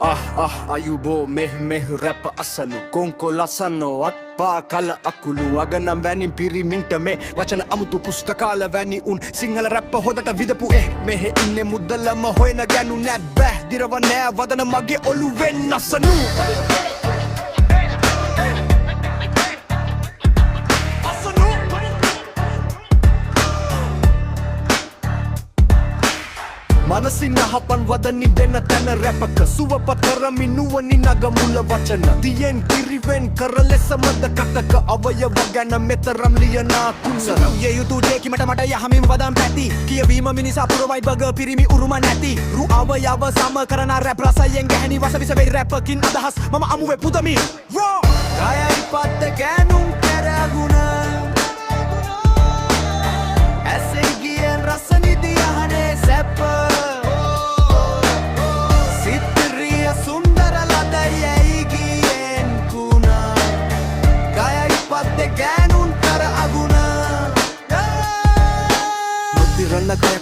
අයුබෝ මෙහ rap අසලු කොංකොල සන්නෝ අත්පා කල අකුළු අගනම් වැනින් පිරිමින්ට මේ වචන අමුතු පුස්තකාල වැනි උන් සිංහල රැප්ප හොදට විදපු මෙහෙ ඉන්නේ මුද්දලම හොයන ගැනු නැත් බෑ දිරව නෑ වදන මගේ ඔළුවෙන් අසනු මනසින් අහපන් වදනි දෙන තැන රැපක සුවපත් කරමින් නුවණින් නගමුල වචන තියෙන් කිරිවෙන් කර ලෙසමද කටක අවයව ගැන මෙතරම් ලියනා කුණ යේ යුතු දෙකි මට යහමින් වදන් පැති කියවීම මිනිසා පුරවයි බග පිරිමි උරුම නැති රු අවයව සම කරන රැප් රසයෙන් ගැහෙනි වසවිස වෙයි රැපකින් අදහස් මම අමුවේ පුදමි කයයි පත්ත ගෑනුම් කරගුණ ඇසේ ගියන් රස නිදි යහනේ සැප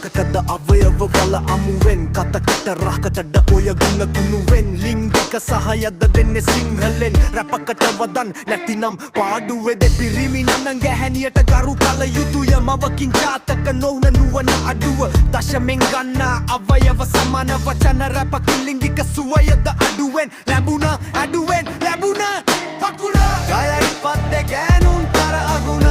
කයකටද අවයව වල අමුවෙන් කතකට රහකටද ඔය ගුණ ගුණුවෙන් ලිංගික සහයද දෙන්නේ සිංහලෙන් රැපකට වදන් නැතිනම් පාඩුවේද පිරිමි නං ගැහැණියට ගරු කල යුතුය මවකින් ජාතක නොවන නුවණ අඩුව දශමෙන් ගන්න අවයව සමාන වචන රැපකින් ලිංගික සුවයද අඩුවෙන් ලැබුණා අඩුවෙන් ලැබුණා පකුණා කයයි පත්තේ ගෑනුන් තර අගුණ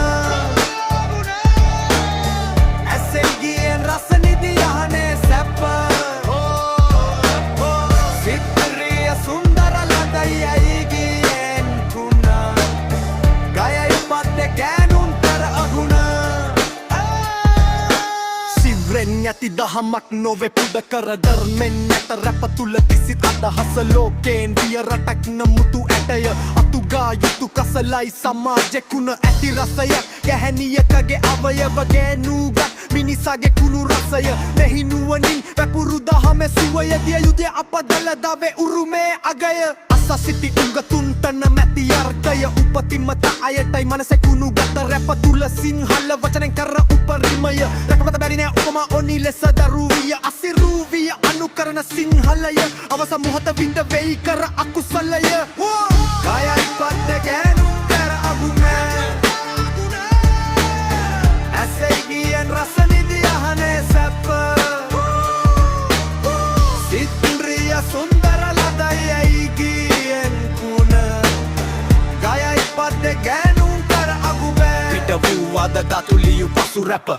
ඇති දහමක් නොවේ පුද කර ධර්මෙන් නැත රැප තුල කිසිත් අදහස ලෝකෙන් විය රටක් නමුතු ඇටය අතුගා යුතු කසලයි සමාජෙකුණ ඇති රසයක් ගැහැණියකගේ අවයව ගෑනුගත් මිනිසාගේ කුණු රසය මෙහි නුවණින් වැපුරු දහම සුවය දිය යුතුය අප දලදාවේ උරුමේ අගය අසසිති උඟතුන්ටන මැති අර්ථය උපතිමත අයටයි මනසේ කුණු ගත රැප තුල සිංහල වචනෙන් කර උපරිමය රැපමත බැරි නෑ උපමා ඔනි ලෙස දරුවිය අසිරුවිය අනුකරන සිංහලය අවස මොහොත විඳ වෙයි කර අකුසලය කයයි පත්ත ගෑනුම් කර අගුමෑ ඇසේ ගියන් රස නිදි යහනේ සැප සිත්රිය සුන්දර ලදයි ඇයි ගියෙන් කුණ කයයි පත්ත ගෑනුම් කර අගුමෑ පිට වූ අද දතුලියු පසු රැප